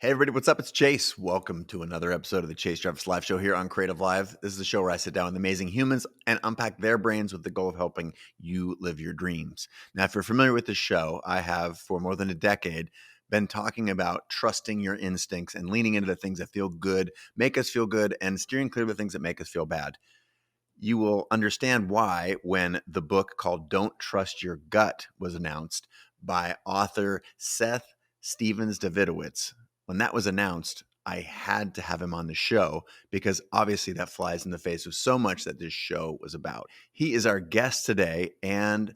Hey everybody, what's up? It's Chase. Welcome to another episode of the Chase Jarvis Live Show here on Creative Live. This is the show where I sit down with amazing humans and unpack their brains with the goal of helping you live your dreams. Now, if you're familiar with the show, I have for more than a decade been talking about trusting your instincts and leaning into the things that feel good, make us feel good, and steering clear of the things that make us feel bad. You will understand why when the book called Don't Trust Your Gut was announced by author Seth Stephens-Davidowitz. When that was announced, I had to have him on the show because obviously that flies in the face of so much that this show was about. He is our guest today, and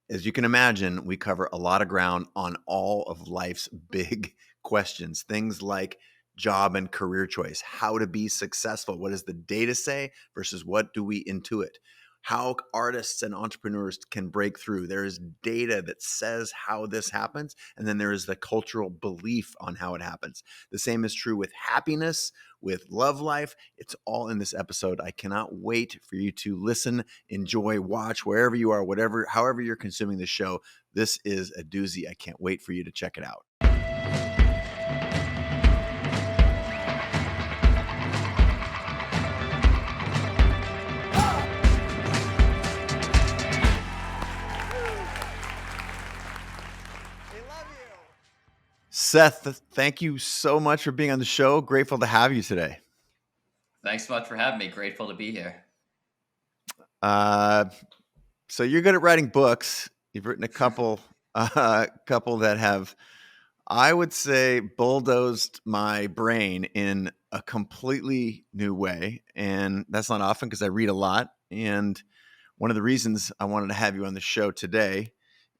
as you can imagine, we cover a lot of ground on all of life's big questions. Things like job and career choice, how to be successful, what does the data say versus what do we intuit, how artists and entrepreneurs can break through. There is data that says how this happens, and then there is the cultural belief on how it happens. The same is true with happiness, with love life. It's all in this episode. I cannot wait for you to listen, enjoy, watch, wherever you are, however you're consuming this show. This is a doozy. I can't wait for you to check it out. Seth, thank you so much for being on the show. Grateful to have you today. Thanks so much for having me. Grateful to be here. So you're good at writing books. You've written a couple that have, I would say, bulldozed my brain in a completely new way. And that's not often because I read a lot. And one of the reasons I wanted to have you on the show today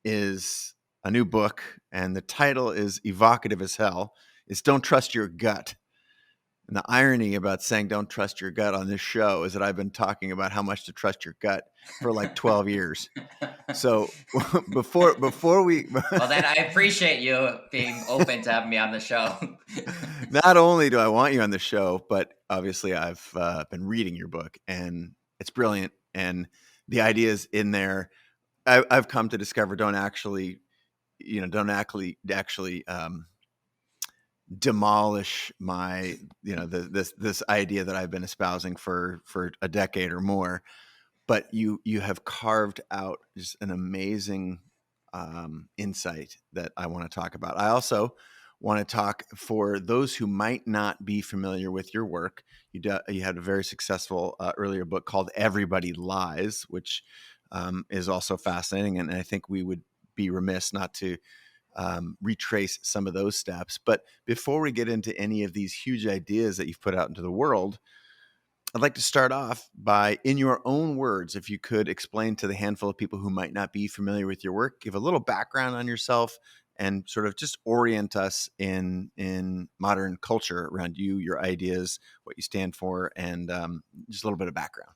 is a new book, and the title is evocative as hell. It's Don't Trust Your Gut. And the irony about saying don't trust your gut on this show is that I've been talking about how much to trust your gut for like 12 years. So before we Well, then I appreciate you being open to having me on the show. Not only do I want you on the show, but obviously I've been reading your book and it's brilliant. And the ideas in there, I've come to discover don't actually demolish my, this idea that I've been espousing for a decade or more. But you have carved out just an amazing insight that I want to talk about. I also want to talk for those who might not be familiar with your work. You had a very successful earlier book called Everybody Lies, which is also fascinating. And I think we would be remiss not to retrace some of those steps. But before we get into any of these huge ideas that you've put out into the world, I'd like to start off by, in your own words, if you could explain to the handful of people who might not be familiar with your work, give a little background on yourself and sort of just orient us in modern culture around you, your ideas, what you stand for, and just a little bit of background.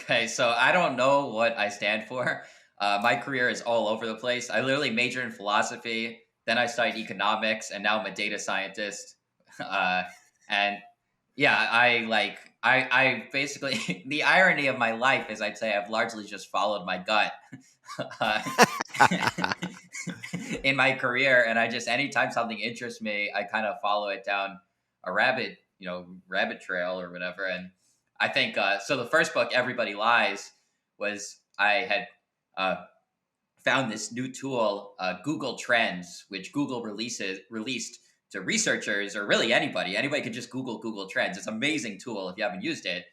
Okay, so I don't know what I stand for. My career is all over the place. I literally majored in philosophy, then I studied economics, and now I'm a data scientist. And yeah, I basically, the irony of my life is I'd say I've largely just followed my gut in my career. And anytime something interests me, I kind of follow it down a rabbit trail or whatever. And I think, so the first book, Everybody Lies, was I had found this new tool, Google Trends, which Google released to researchers, or really anybody. Anybody could just Google Trends. It's an amazing tool if you haven't used it.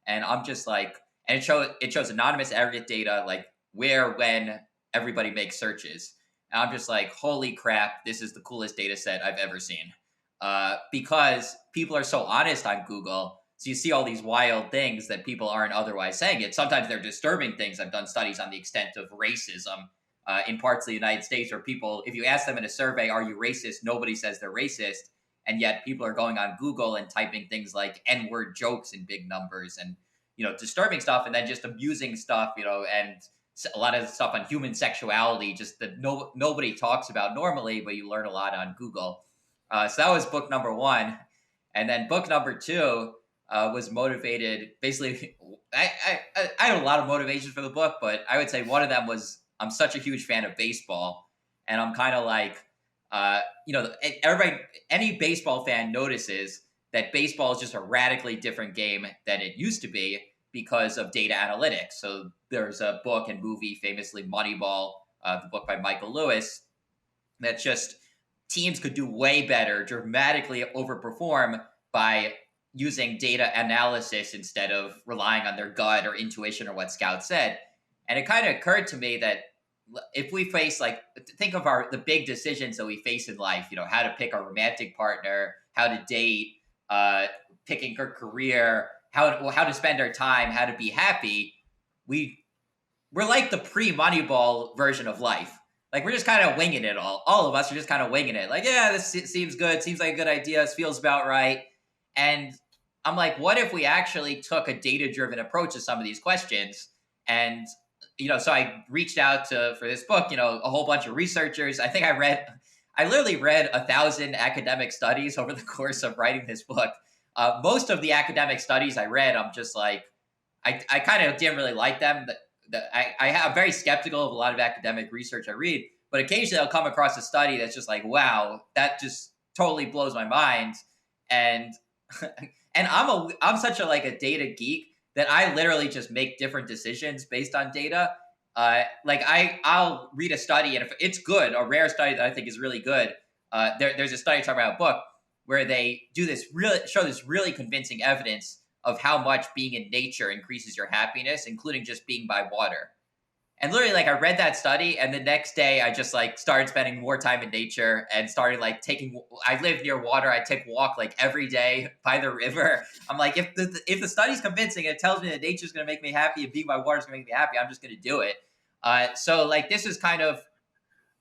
And I'm just like, and it shows anonymous aggregate data, like where, when everybody makes searches. And I'm just like, holy crap, this is the coolest data set I've ever seen. Because people are so honest on Google. So you see all these wild things that people aren't otherwise saying it. Sometimes they're disturbing things. I've done studies on the extent of racism in parts of the United States where people, if you ask them in a survey, are you racist? Nobody says they're racist. And yet people are going on Google and typing things like N-word jokes in big numbers and, disturbing stuff, and then just amusing stuff, and a lot of stuff on human sexuality, just that nobody talks about normally, but you learn a lot on Google. So that was book number one. And then book number two was motivated. Basically, I had a lot of motivations for the book, but I would say one of them was I'm such a huge fan of baseball, and I'm kind of like, everybody, any baseball fan notices that baseball is just a radically different game than it used to be because of data analytics. So there's a book and movie, famously Moneyball, the book by Michael Lewis, that just teams could do way better, dramatically overperform by using data analysis instead of relying on their gut or intuition or what scouts said. And it kind of occurred to me that if we face, like, think of the big decisions that we face in life, how to pick a romantic partner, how to date, picking our career, how to spend our time, how to be happy. We're like the pre-Moneyball version of life. Like, we're just kind of winging it all. All of us are just kind of winging it. Like, yeah, this seems good. Seems like a good idea. This feels about right. And I'm like, what if we actually took a data-driven approach to some of these questions? And, so I reached out for this book, a whole bunch of researchers. I think I literally read 1,000 academic studies over the course of writing this book. Most of the academic studies I read, I'm just like, I kind of didn't really like them. I'm very skeptical of a lot of academic research I read, but occasionally I'll come across a study that's just like, wow, that just totally blows my mind. And and I'm such a data geek that I literally just make different decisions based on data. I'll read a study, and if it's good, a rare study that I think is really good, there's a study talking about a book where they show this really convincing evidence of how much being in nature increases your happiness, including just being by water. And literally, I read that study, and the next day I just started spending more time in nature and started I live near water. I take walk every day by the river. I'm like, if the study's convincing, it tells me that nature's going to make me happy and being by water is going to make me happy, I'm just going to do it. So this is kind of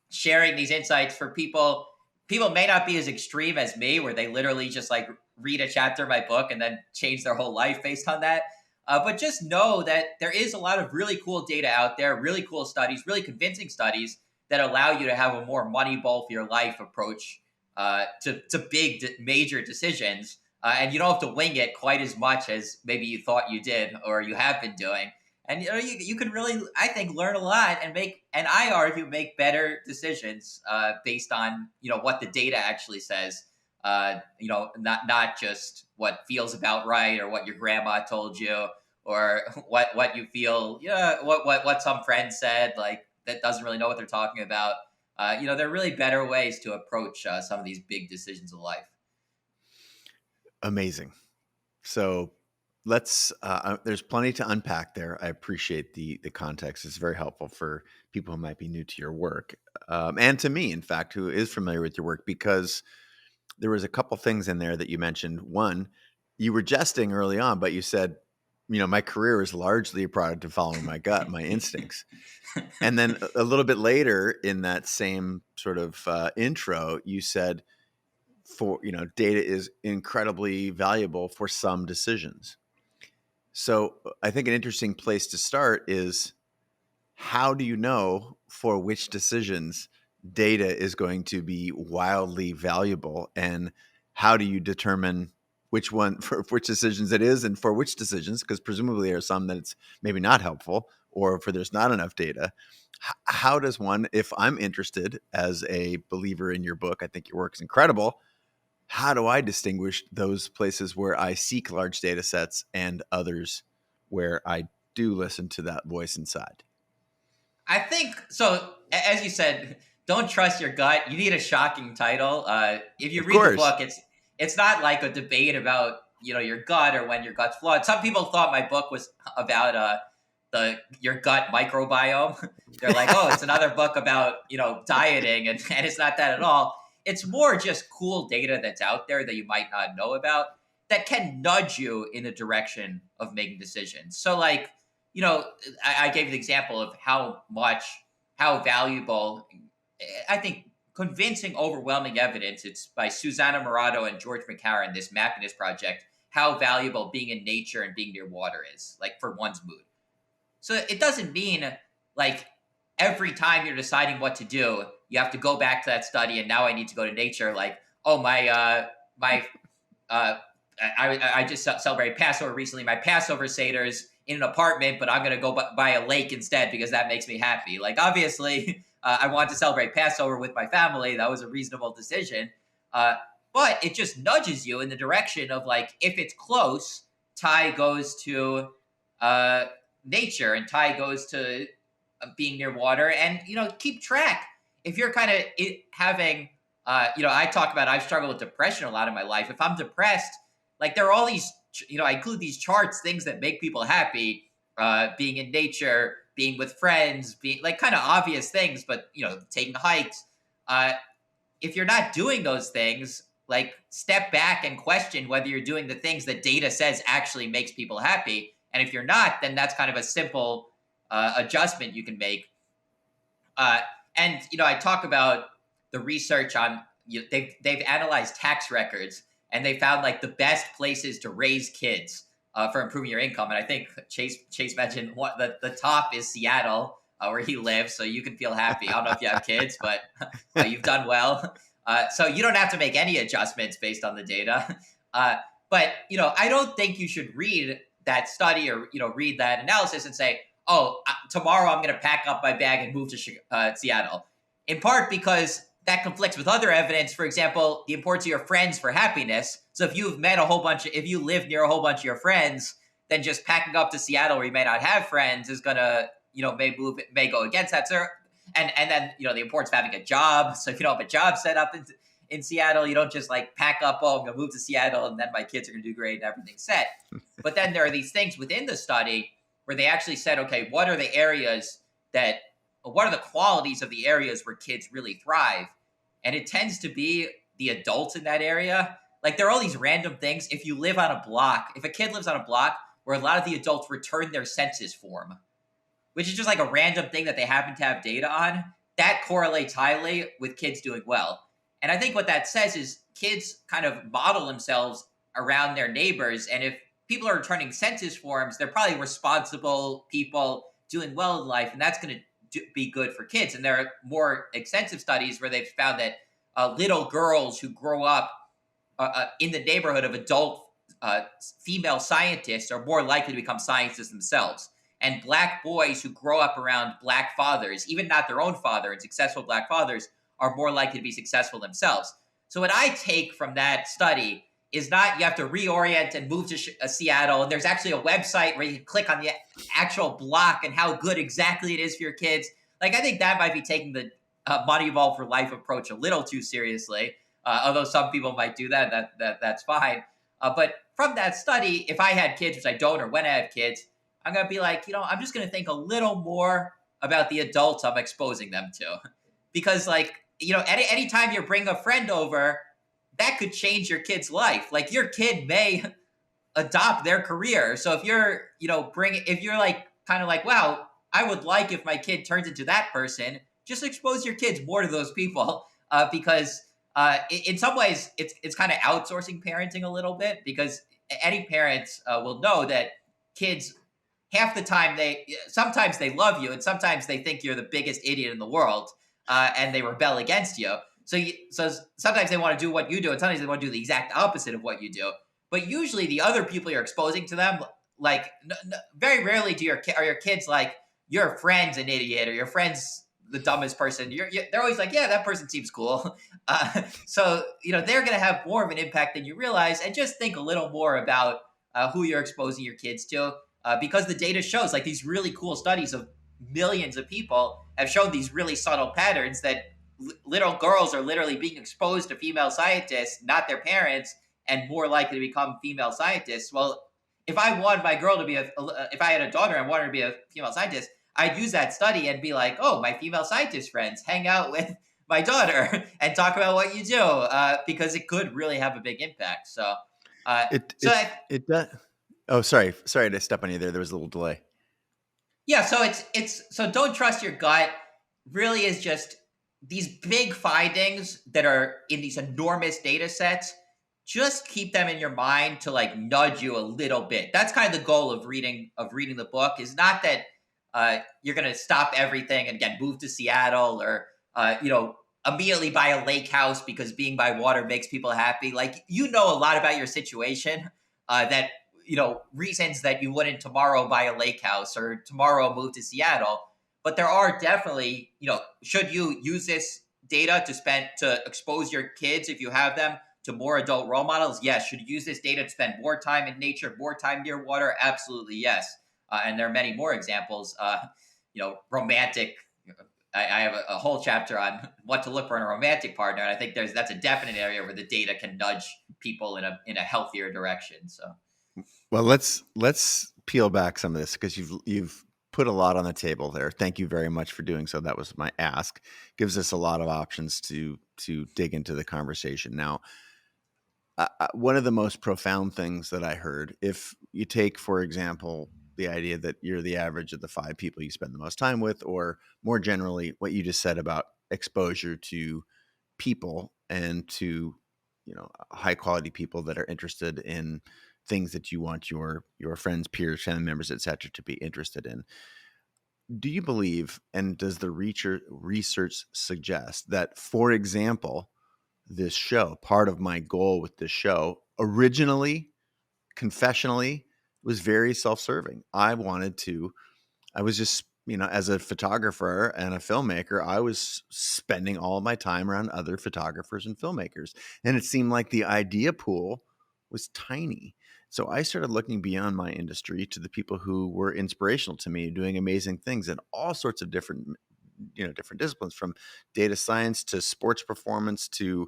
sharing these insights for people. People may not be as extreme as me, where they literally just read a chapter of my book and then change their whole life based on that. But just know that there is a lot of really cool data out there, really cool studies, really convincing studies that allow you to have a more Moneyball for your life approach to big, major decisions. And you don't have to wing it quite as much as maybe you thought you did or you have been doing. And you can really, I think, learn a lot and I argue, make better decisions based on what the data actually says. Not just what feels about right or what your grandma told you or what you feel, what some friend said, that doesn't really know what they're talking about. There are really better ways to approach some of these big decisions of life. Amazing. So there's plenty to unpack there. I appreciate the context. It's very helpful for people who might be new to your work. And to me, in fact, who is familiar with your work, because there was a couple things in there that you mentioned. One, you were jesting early on, but you said, my career is largely a product of following my gut, my instincts. And then a little bit later in that same sort of intro, you said, data is incredibly valuable for some decisions. So I think an interesting place to start is, how do you know for which decisions data is going to be wildly valuable, and how do you determine which decisions it is and for which decisions? Because presumably there are some that it's maybe not helpful, or if there's not enough data. How does one, if I'm interested as a believer in your book, I think your work is incredible, how do I distinguish those places where I seek large data sets and others where I do listen to that voice inside? I think so. As you said, don't trust your gut. You need a shocking title. If you read the book, it's not like a debate about your gut or when your gut's flawed. Some people thought my book was about your gut microbiome. They're like, oh, it's another book about dieting, and it's not that at all. It's more just cool data that's out there that you might not know about that can nudge you in the direction of making decisions. So I gave the example of how valuable, I think, convincing, overwhelming evidence. It's by Susanna Morato and George McCarran, this Happiness Project, how valuable being in nature and being near water is, for one's mood. So it doesn't mean every time you're deciding what to do, you have to go back to that study and now I need to go to nature. I just celebrated Passover recently. My Passover Seder's in an apartment, but I'm going to go by a lake instead because that makes me happy. Obviously, I wanted to celebrate Passover with my family. That was a reasonable decision. But it just nudges you in the direction of like, if it's close, Ty goes to nature and Ty goes to being near water, and keep track. If you're kind of having, I talk about I've struggled with depression a lot in my life. If I'm depressed, like there are all these, I include these charts, things that make people happy, being in nature, being with friends, being like kind of obvious things, but taking hikes. If you're not doing those things, like step back and question whether you're doing the things that data says actually makes people happy. And if you're not, then that's kind of a simple adjustment you can make. And I talk about the research on they've analyzed tax records, and they found like the best places to raise kids for improving your income. And I think Chase mentioned the top is Seattle, where he lives, so you can feel happy. I don't know if you have kids, but you've done well. So you don't have to make any adjustments based on the data. But I don't think you should read that study or read that analysis and say, oh, tomorrow I'm going to pack up my bag and move to Seattle. In part because that conflicts with other evidence. For example, the importance of your friends for happiness. So if you've met if you live near a whole bunch of your friends, then just packing up to Seattle where you may not have friends is going to, may go against that. So, and then, the importance of having a job. So if you don't have a job set up in Seattle, you don't just like pack up, oh, I'm going to move to Seattle and then my kids are going to do great and everything's set. But then there are these things within the study where they actually said, okay, what are the qualities of the areas where kids really thrive? And it tends to be the adults in that area. Like there are all these random things. If you live on a block, if a kid lives on a block where a lot of the adults return their census form, which is just like a random thing that they happen to have data on, that correlates highly with kids doing well. And I think what that says is kids kind of model themselves around their neighbors. And if people are returning census forms, they're probably responsible people doing well in life, and that's going to be good for kids. And there are more extensive studies where they've found that little girls who grow up in the neighborhood of adult female scientists are more likely to become scientists themselves. And black boys who grow up around black fathers, even not their own father, and successful black fathers, are more likely to be successful themselves. So what I take from that study is not you have to reorient and move to Seattle. And there's actually a website where you can click on the actual block and how good exactly it is for your kids. Like, I think that might be taking the Money Evolved for Life approach a little too seriously. Although some people might do that, that's fine. But from that study, if I had kids, which I don't, or when I have kids, I'm going to be like, I'm just going to think a little more about the adults I'm exposing them to. Because like, any time you bring a friend over, that could change your kid's life. Like your kid may adopt their career. So if you're, if you're like, kind of like, wow, I would like if my kid turns into that person, just expose your kids more to those people. Because in some ways it's kind of outsourcing parenting a little bit, because any parents will know that kids, half the time sometimes they love you and sometimes they think you're the biggest idiot in the world, and they rebel against you. So sometimes they want to do what you do, and sometimes they want to do the exact opposite of what you do. But usually the other people you're exposing to them, like very rarely are your kids like, your friend's an idiot or your friend's the dumbest person. They're always like, yeah, that person seems cool. So they're going to have more of an impact than you realize. And just think a little more about who you're exposing your kids to, because the data shows, like these really cool studies of millions of people have shown these really subtle patterns that little girls are literally being exposed to female scientists, not their parents, and more likely to become female scientists. Well, if I wanted my girl to be if I had a daughter and wanted her to be a female scientist, I'd use that study and be like, oh, my female scientist friends, hang out with my daughter and talk about what you do, because it could really have a big impact. So, it does. Oh, sorry to step on you there. There was a little delay. Yeah, so so don't trust your gut. Really is just these big findings that are in these enormous data sets. Just keep them in your mind to like nudge you a little bit. That's kind of the goal of reading the book. Is not that you're going to stop everything and again move to Seattle or immediately buy a lake house because being by water makes people happy. Like a lot about your situation that reasons that you wouldn't tomorrow buy a lake house or tomorrow move to Seattle. But there are definitely, should you use this data to expose your kids, if you have them, to more adult role models? Yes. Should you use this data to spend more time in nature, more time near water? Absolutely, yes. And there are many more examples. Romantic. I have a whole chapter on what to look for in a romantic partner, and I think that's a definite area where the data can nudge people in a healthier direction. So, Well, let's peel back some of this, because you've put a lot on the table there. Thank you very much for doing so. That was my ask. Gives us a lot of options to dig into the conversation. Now, one of the most profound things that I heard, if you take, for example, the idea that you're the average of the 5 people you spend the most time with, or more generally, what you just said about exposure to people and to, high quality people that are interested in things that you want your friends, peers, family members, etc., to be interested in. Do you believe, and does the research suggest that, for example, this show, part of my goal with this show originally, confessionally, was very self-serving. I was just, as a photographer and a filmmaker, I was spending all of my time around other photographers and filmmakers. And it seemed like the idea pool was tiny. So I started looking beyond my industry to the people who were inspirational to me, doing amazing things in all sorts of different disciplines, from data science to sports performance to,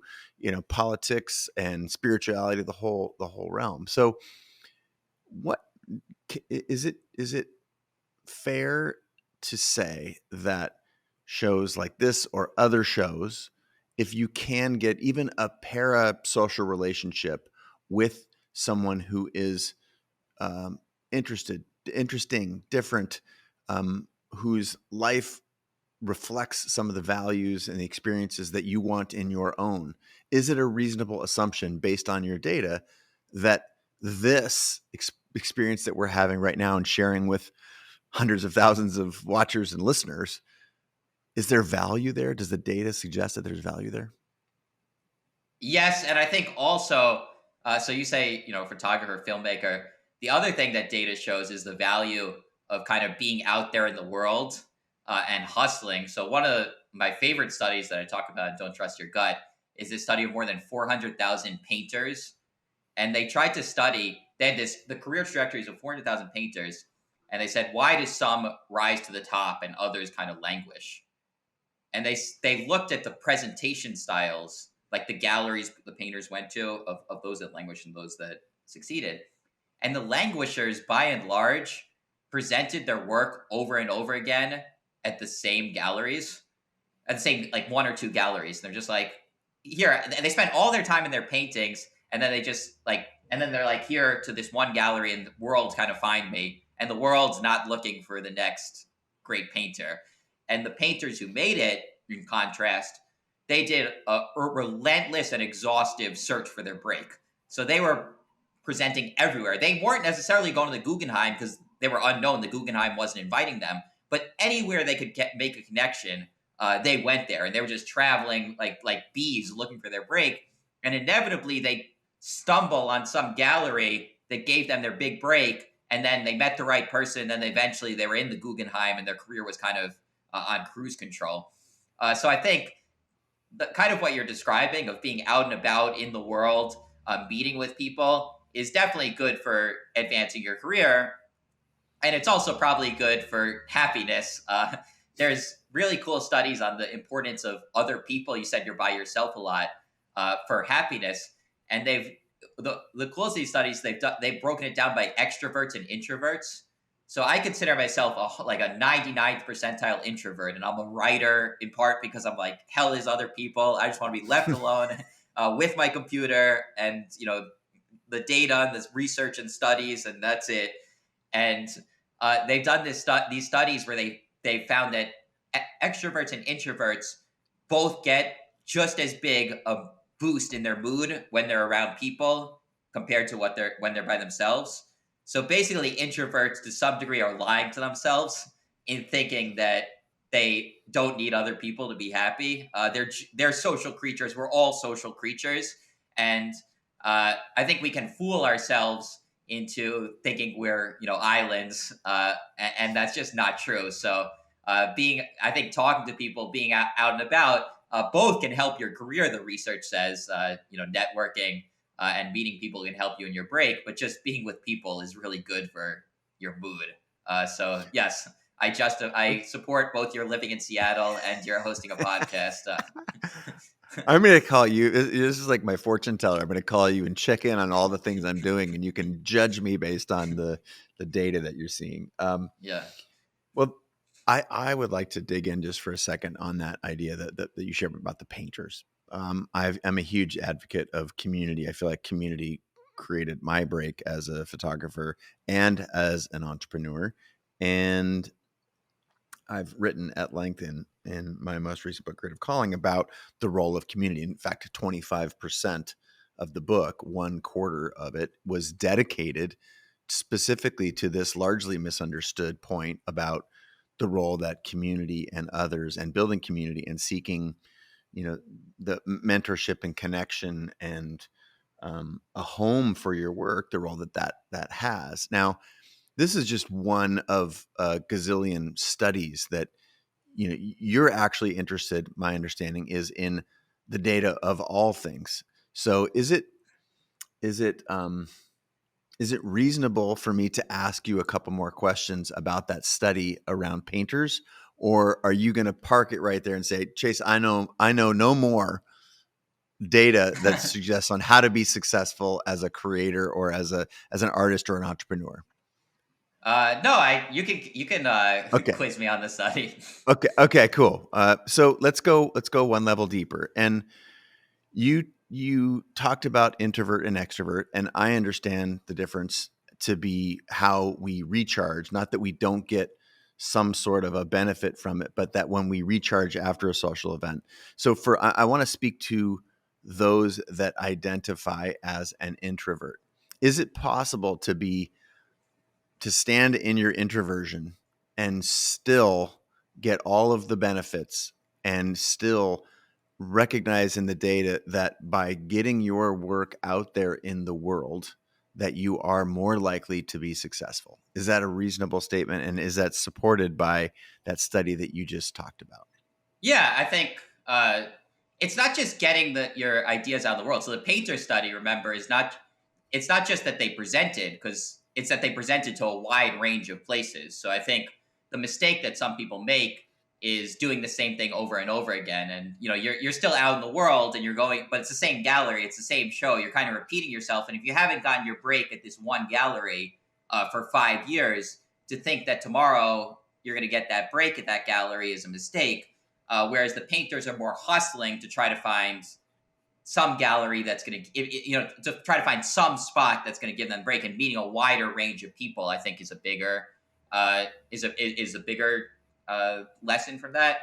politics and spirituality, the whole realm. So what is it fair to say that shows like this or other shows, if you can get even a parasocial relationship with someone who is interesting, different, whose life reflects some of the values and the experiences that you want in your own, is it a reasonable assumption based on your data that this experience that we're having right now and sharing with hundreds of thousands of watchers and listeners, is there value there? Does the data suggest that there's value there? yes, and I think also, so you say, photographer, filmmaker. The other thing that data shows is the value of kind of being out there in the world and hustling. So one of my favorite studies that I talk about in Don't Trust Your Gut is this study of more than 400,000 painters. And they tried to study, they had the career trajectories of 400,000 painters. And they said, why do some rise to the top and others kind of languish? And they looked at the presentation styles, like the galleries the painters went to, of those that languished and those that succeeded. And the languishers, by and large, presented their work over and over again at the same galleries, at the same, like, one or two galleries. And they're just like, here, and they spent all their time in their paintings, and then they're like, here to this one gallery, and the world kind of find me, and the world's not looking for the next great painter. And the painters who made it, in contrast, they did a relentless and exhaustive search for their break. So they were presenting everywhere. They weren't necessarily going to the Guggenheim because they were unknown. The Guggenheim wasn't inviting them, but anywhere they could make a connection, they went there, and they were just traveling like bees looking for their break. And inevitably, they stumble on some gallery that gave them their big break, and then they met the right person. And then eventually, they were in the Guggenheim, and their career was kind of on cruise control. So I think kind of what you're describing of being out and about in the world, meeting with people, is definitely good for advancing your career. And it's also probably good for happiness. There's really cool studies on the importance of other people. You said you're by yourself a lot, for happiness. And the coolest of these studies, they've broken it down by extroverts and introverts. So I consider myself like a 99th percentile introvert, and I'm a writer in part because I'm like, hell is other people. I just want to be left alone with my computer and, the data and this research and studies, and that's it. And they've done these studies where they found that extroverts and introverts both get just as big a boost in their mood when they're around people compared to when they're by themselves. So basically, introverts to some degree are lying to themselves in thinking that they don't need other people to be happy. They're social creatures. We're all social creatures, and I think we can fool ourselves into thinking we're islands, and that's just not true. So I think talking to people, being out and about, both can help your career. The research says, networking and meeting people can help you in your break, but just being with people is really good for your mood. So yes, I support both your living in Seattle and your hosting a podcast. I'm going to call you. This is like my fortune teller. I'm going to call you and check in on all the things I'm doing, and you can judge me based on the data that you're seeing. Yeah. Well, I would like to dig in just for a second on that idea that you shared about the painters. I'm a huge advocate of community. I feel like community created my break as a photographer and as an entrepreneur. And I've written at length in my most recent book, Creative Calling, about the role of community. In fact, 25% of the book, 1/4 of it, was dedicated specifically to this largely misunderstood point about the role that community and others and building community and seeking, the mentorship and connection and a home for your work, the role that has. Now, this is just one of a gazillion studies that you're actually interested. My understanding is in the data of all things. So is it reasonable for me to ask you a couple more questions about that study around painters, or are you going to park it right there and say, Chase, I know no more data that suggests on how to be successful as a creator or as an artist or an entrepreneur? No, you can Okay. quiz me on the study. Okay, cool. So let's go one level deeper. And you talked about introvert and extrovert, and I understand the difference to be how we recharge. Not that we don't get some sort of a benefit from it, but that when we recharge after a social event. So I want to speak to those that identify as an introvert. Is it possible to stand in your introversion and still get all of the benefits and still recognize in the data that by getting your work out there in the world that you are more likely to be successful? Is that a reasonable statement? And is that supported by that study that you just talked about? Yeah, I think it's not just getting your ideas out of the world. So the painter study, remember, it's not just that they presented, because it's that they presented to a wide range of places. So I think the mistake that some people make is doing the same thing over and over again. And you're still out in the world and you're going, but it's the same gallery, it's the same show. You're kind of repeating yourself. And if you haven't gotten your break at this one gallery for 5 years, to think that tomorrow you're going to get that break at that gallery is a mistake. Whereas the painters are more hustling to try to find some gallery that's going to try to find some spot that's going to give them a break, and meeting a wider range of people, I think, is a bigger lesson from that.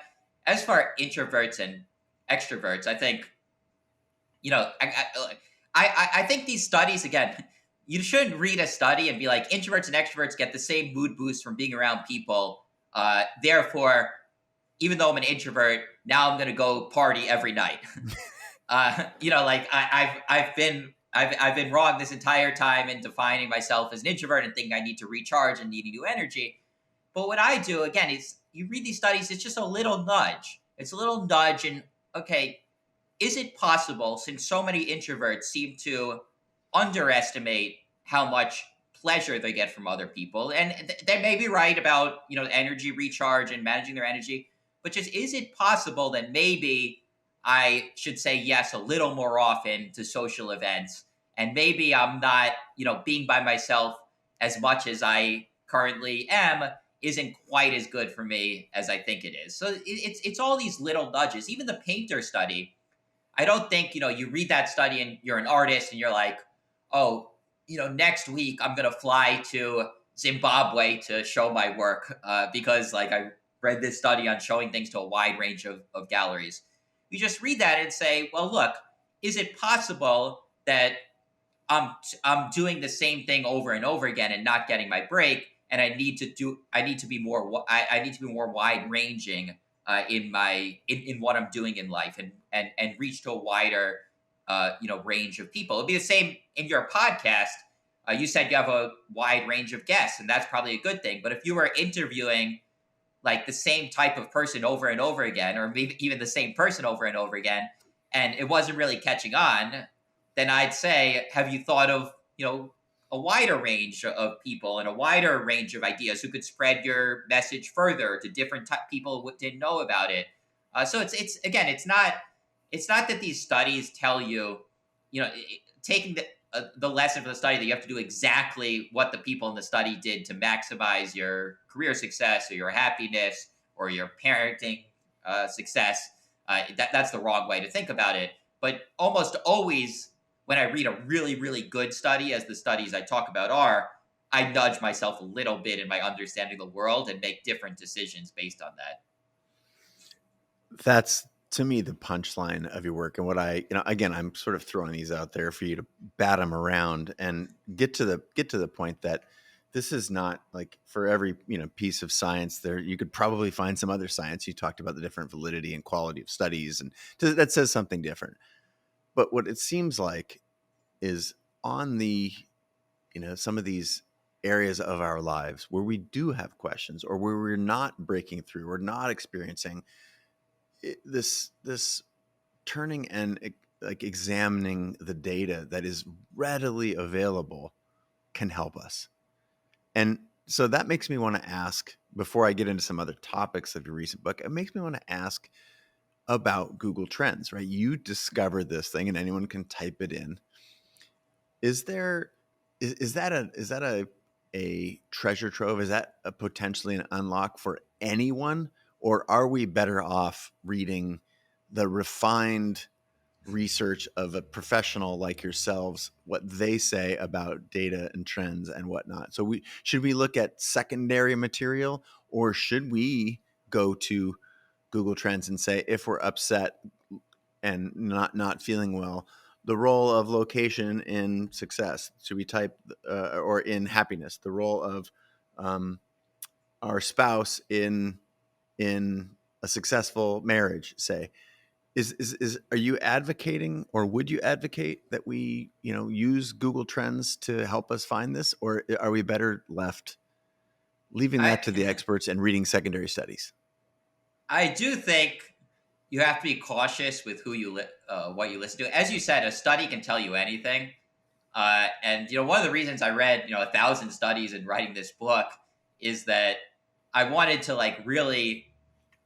As for introverts and extroverts, I think I think these studies, again, you shouldn't read a study and be like, introverts and extroverts get the same mood boost from being around people. Therefore, even though I'm an introvert, now I'm going to go party every night. I've been wrong this entire time in defining myself as an introvert and thinking I need to recharge and needing new energy. But what I do, again, is you read these studies, it's just a little nudge. It's a little nudge, and okay, is it possible, since so many introverts seem to underestimate how much pleasure they get from other people, and they may be right about energy recharge and managing their energy, but just, is it possible that maybe I should say yes a little more often to social events, and maybe I'm not being by myself as much as I currently am isn't quite as good for me as I think it is. So it's all these little nudges. Even the painter study, I don't think, you read that study and you're an artist and you're like, oh, next week I'm going to fly to Zimbabwe to show my work because I read this study on showing things to a wide range of galleries. You just read that and say, well, look, is it possible that I'm doing the same thing over and over again and not getting my break, and I need to be more wide ranging in what I'm doing in life, and reach to a wider range of people. It'll be the same in your podcast. You said you have a wide range of guests, and that's probably a good thing. But if you were interviewing like the same type of person over and over again, or maybe even the same person over and over again, and it wasn't really catching on, then I'd say, have you thought of, a wider range of people and a wider range of ideas who could spread your message further to different people who didn't know about it? So it's again, it's not that these studies tell you, taking the lesson from the study that you have to do exactly what the people in the study did to maximize your career success or your happiness or your parenting success. That's the wrong way to think about it. But almost always, when I read a really, really good study, as the studies I talk about are, I nudge myself a little bit in my understanding of the world and make different decisions based on that. That's to me the punchline of your work. And what again, I'm sort of throwing these out there for you to bat them around and get to the point that this is not like for every, piece of science there, you could probably find some other science. You talked about the different validity and quality of studies, and that says something different. But what it seems like is on the, some of these areas of our lives where we do have questions or where we're not breaking through or not experiencing this turning and like examining the data that is readily available can help us. And so that makes me want to ask, before I get into some other topics of your recent book, it makes me want to ask about Google Trends, right? You discovered this thing and anyone can type it in. Is that a treasure trove? Is that a potentially an unlock for anyone? Or are we better off reading the refined research of a professional like yourselves, what they say about data and trends and whatnot? So should we look at secondary material, or should we go to Google Trends and say, if we're upset and not feeling well, the role of location in success? Should we type or in happiness, the role of our spouse in a successful marriage, say? Are you advocating, or would you advocate that we, use Google Trends to help us find this, or are we better left leaving I that to the experts and reading secondary studies? I do think you have to be cautious with what you listen to. As you said, a study can tell you anything. And one of the reasons I read 1,000 studies in writing this book is that I wanted to like really.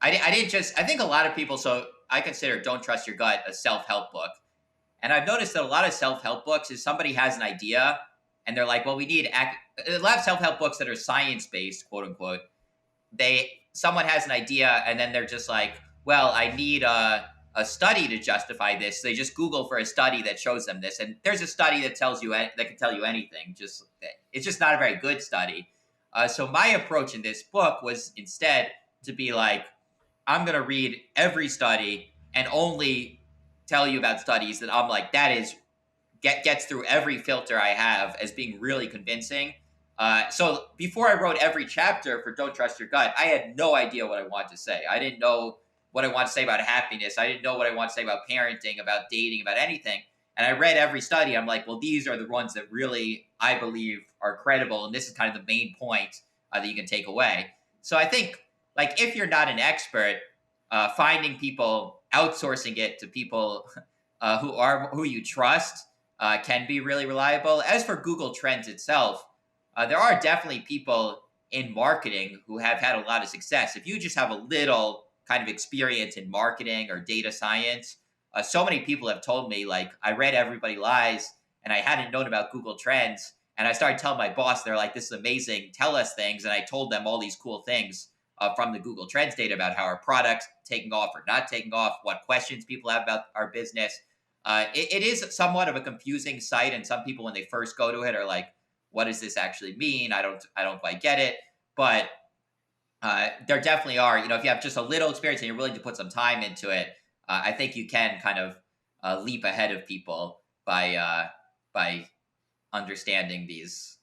I didn't just. I think a lot of people. So I consider "Don't Trust Your Gut" a self-help book, and I've noticed that a lot of self-help books is somebody has an idea and they're like, "Well, we need a lot of self-help books that are science-based, quote unquote." Someone has an idea and then they're just like, well, I need a study to justify this. So they just Google for a study that shows them this, and there's a study that can tell you anything. It's just not a very good study. So my approach in this book was instead to be like, I'm going to read every study and only tell you about studies that I'm like, that is gets through every filter I have as being really convincing. So before I wrote every chapter for Don't Trust Your Gut, I had no idea what I wanted to say. I didn't know what I want to say about happiness. I didn't know what I want to say about parenting, about dating, about anything. And I read every study. I'm like, well, these are the ones that really I believe are credible. And this is kind of the main point that you can take away. So I think, like, if you're not an expert, finding people, outsourcing it to people who you trust can be really reliable. As for Google Trends itself, there are definitely people in marketing who have had a lot of success. If you just have a little kind of experience in marketing or data science, so many people have told me, like, I read Everybody Lies and I hadn't known about Google Trends. And I started telling my boss, they're like, this is amazing, tell us things. And I told them all these cool things from the Google Trends data about how our product's taking off or not taking off, what questions people have about our business. It is somewhat of a confusing site. And some people, when they first go to it, are like, what does this actually mean? I don't quite get it. But there definitely are, if you have just a little experience and you're willing to put some time into it, I think you can kind of leap ahead of people by understanding these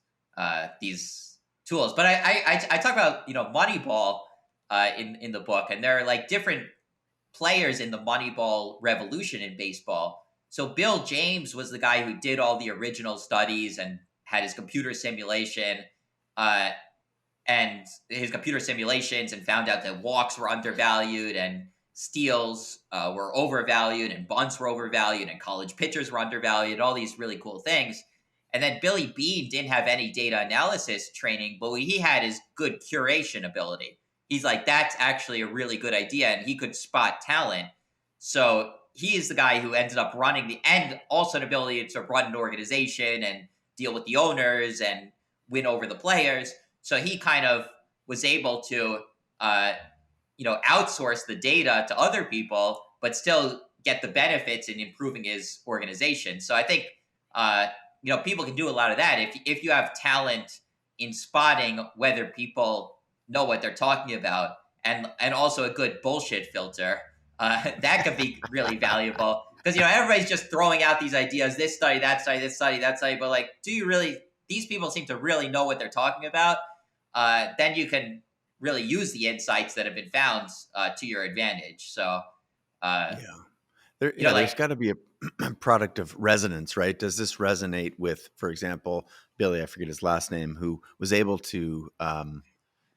tools. But I talk about Moneyball in the book, and there are like different players in the Moneyball revolution in baseball. So Bill James was the guy who did all the original studies and had his computer simulation. and his computer simulations, and found out that walks were undervalued and steals were overvalued and bunts were overvalued and college pitchers were undervalued, all these really cool things. And then Billy Beane didn't have any data analysis training, but what he had is good curation ability. He's like, that's actually a really good idea, and he could spot talent. So he is the guy who ended up running and also an ability to run an organization and deal with the owners and win over the players. So he kind of was able to, outsource the data to other people, but still get the benefits in improving his organization. So I think, people can do a lot of that if you have talent in spotting whether people know what they're talking about, and also a good bullshit filter. That could be really valuable because everybody's just throwing out these ideas, this study, that study, this study, that study, but like, do you really? These people seem to really know what they're talking about. Then you can really use the insights that have been found to your advantage. So, uh, Yeah. like, There's got to be a product of resonance, right? Does this resonate with, for example, Billy, I forget his last name, who was able to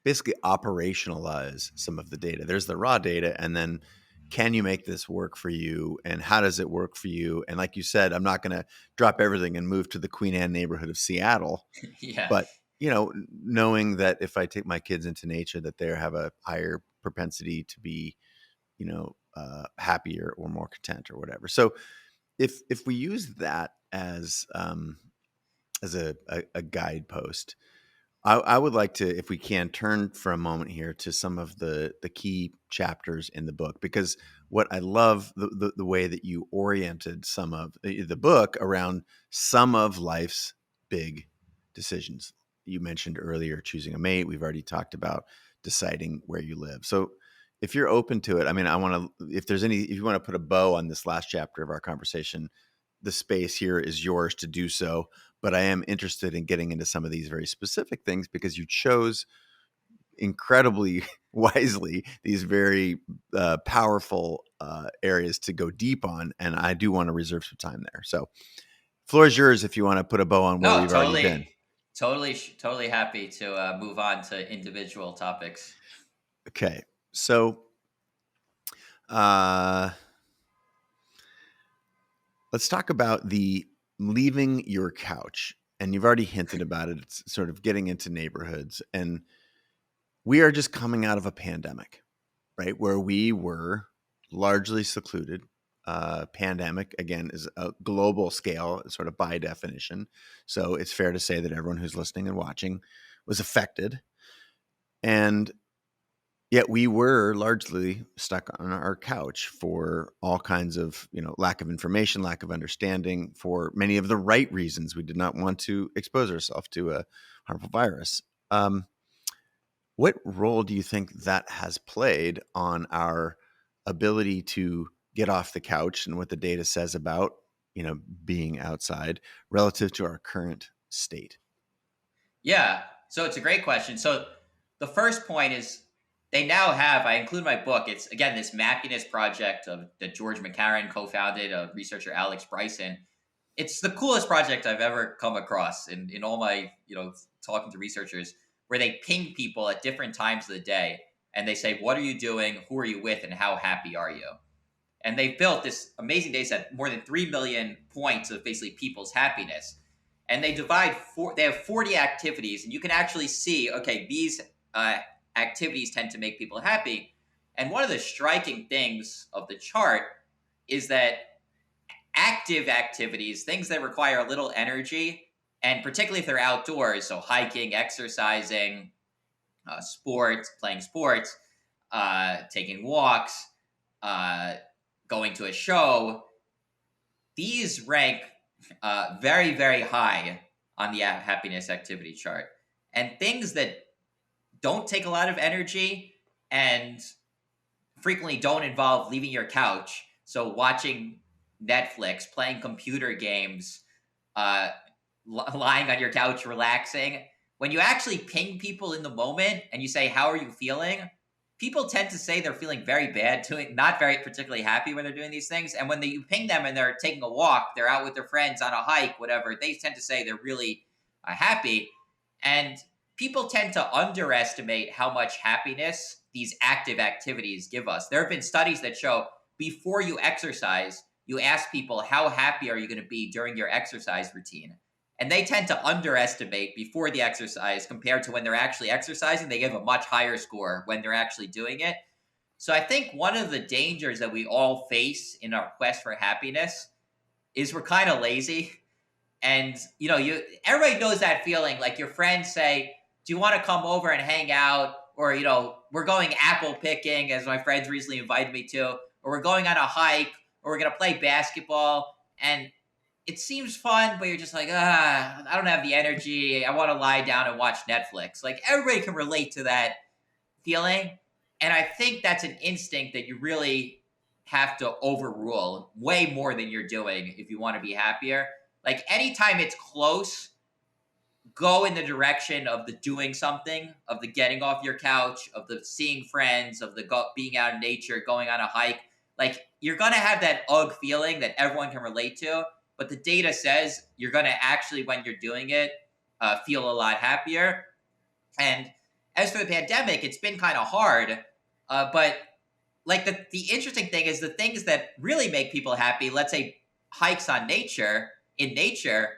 basically operationalize some of the data? There's the raw data, and then can you make this work for you? And how does it work for you? And like you said, I'm not going to drop everything and move to the Queen Anne neighborhood of Seattle, yeah, but knowing that if I take my kids into nature, that they have a higher propensity to be, happier or more content or whatever. So if we use that as a guidepost, I would like to, if we can, turn for a moment here to some of the key chapters in the book, because what I love the way that you oriented some of the book around some of life's big decisions. You mentioned earlier choosing a mate. We've already talked about deciding where you live. So if you're open to it, I mean, if you want to put a bow on this last chapter of our conversation, the space here is yours to do so. But I am interested in getting into some of these very specific things because you chose incredibly wisely these very powerful areas to go deep on. And I do want to reserve some time there. So floor is yours if you want to put a bow on where no, we've already been. totally happy to move on to individual topics. Okay. So let's talk about the leaving your couch. And you've already hinted about it. It's sort of getting into neighborhoods. And we are just coming out of a pandemic, right? Where we were largely secluded. Pandemic, again, is a global scale, sort of by definition. So it's fair to say that everyone who's listening and watching was affected. And yet we were largely stuck on our couch for all kinds of, lack of information, lack of understanding, for many of the right reasons. We did not want to expose ourselves to a harmful virus. What role do you think that has played on our ability to get off the couch and what the data says about, being outside relative to our current state? Yeah, so it's a great question. So the first point is they now have, I include in my book, it's again this Mappiness project that George McCarran co-founded, researcher Alex Bryson. It's the coolest project I've ever come across in all my, talking to researchers, where they ping people at different times of the day and they say, what are you doing? Who are you with? And how happy are you? And they've built this amazing data set, more than 3 million points of basically people's happiness. And they they have 40 activities, and you can actually see, okay, these activities tend to make people happy. And one of the striking things of the chart is that active activities, things that require a little energy, and particularly if they're outdoors, so hiking, exercising, playing sports, taking walks, uh, going to a show, these rank very, very high on the happiness activity chart. And things that don't take a lot of energy and frequently don't involve leaving your couch, so watching Netflix, playing computer games, uh, lying on your couch, relaxing. When you actually ping people in the moment and you say, how are you feeling? People tend to say they're feeling very bad, doing not very particularly happy when they're doing these things. And when you ping them and they're taking a walk, they're out with their friends on a hike, whatever, they tend to say they're really happy. And people tend to underestimate how much happiness these active activities give us. There have been studies that show before you exercise, you ask people, how happy are you going to be during your exercise routine? And they tend to underestimate before the exercise compared to when they're actually exercising. They give a much higher score when they're actually doing it. So I think one of the dangers that we all face in our quest for happiness is we're kind of lazy. And you everybody knows that feeling. Like your friends say, "Do you want to come over and hang out?" Or we're going apple picking, as my friends recently invited me to, or we're going on a hike, or we're gonna play basketball, and it seems fun, but you're just like, I don't have the energy. I want to lie down and watch Netflix. Like everybody can relate to that feeling, and I think that's an instinct that you really have to overrule way more than you're doing if you want to be happier. Like anytime it's close, go in the direction of the doing something, of the getting off your couch, of the seeing friends, of the being out in nature, going on a hike. Like you're gonna have that feeling that everyone can relate to, but the data says you're gonna actually, when you're doing it, feel a lot happier. And as for the pandemic, it's been kind of hard, but like the interesting thing is the things that really make people happy. Let's say hikes in nature,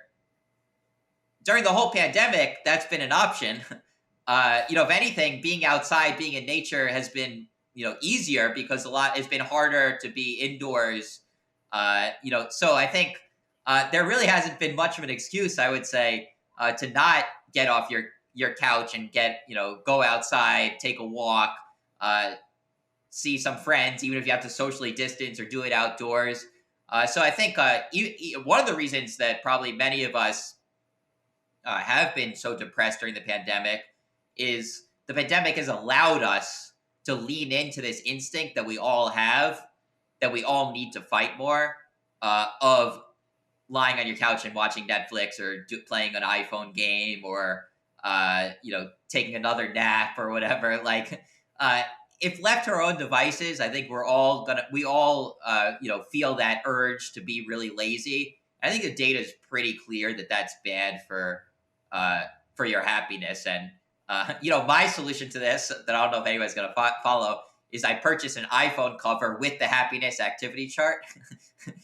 during the whole pandemic, that's been an option. If anything, being outside, being in nature has been, easier because it's been harder to be indoors. So I think there really hasn't been much of an excuse, I would say, to not get off your couch and go outside, take a walk, see some friends, even if you have to socially distance or do it outdoors. So I think one of the reasons that probably many of us have been so depressed during the pandemic is the pandemic has allowed us to lean into this instinct that we all have, that we all need to fight more, of lying on your couch and watching Netflix or playing an iPhone game or taking another nap or whatever. Like if left to our own devices, I think we all feel that urge to be really lazy. I think the data is pretty clear that that's bad for your happiness. And my solution to this, that I don't know if anybody's going to follow, is I purchased an iPhone cover with the happiness activity chart.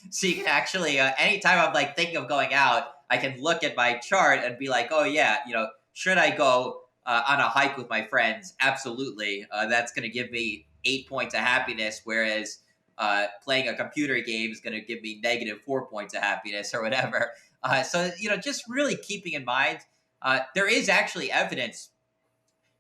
So you can actually, anytime I'm like thinking of going out, I can look at my chart and be like, oh yeah, should I go on a hike with my friends? Absolutely. That's going to give me 8 points of happiness, whereas playing a computer game is going to give me negative 4 points of happiness or whatever. So just really keeping in mind, there is actually evidence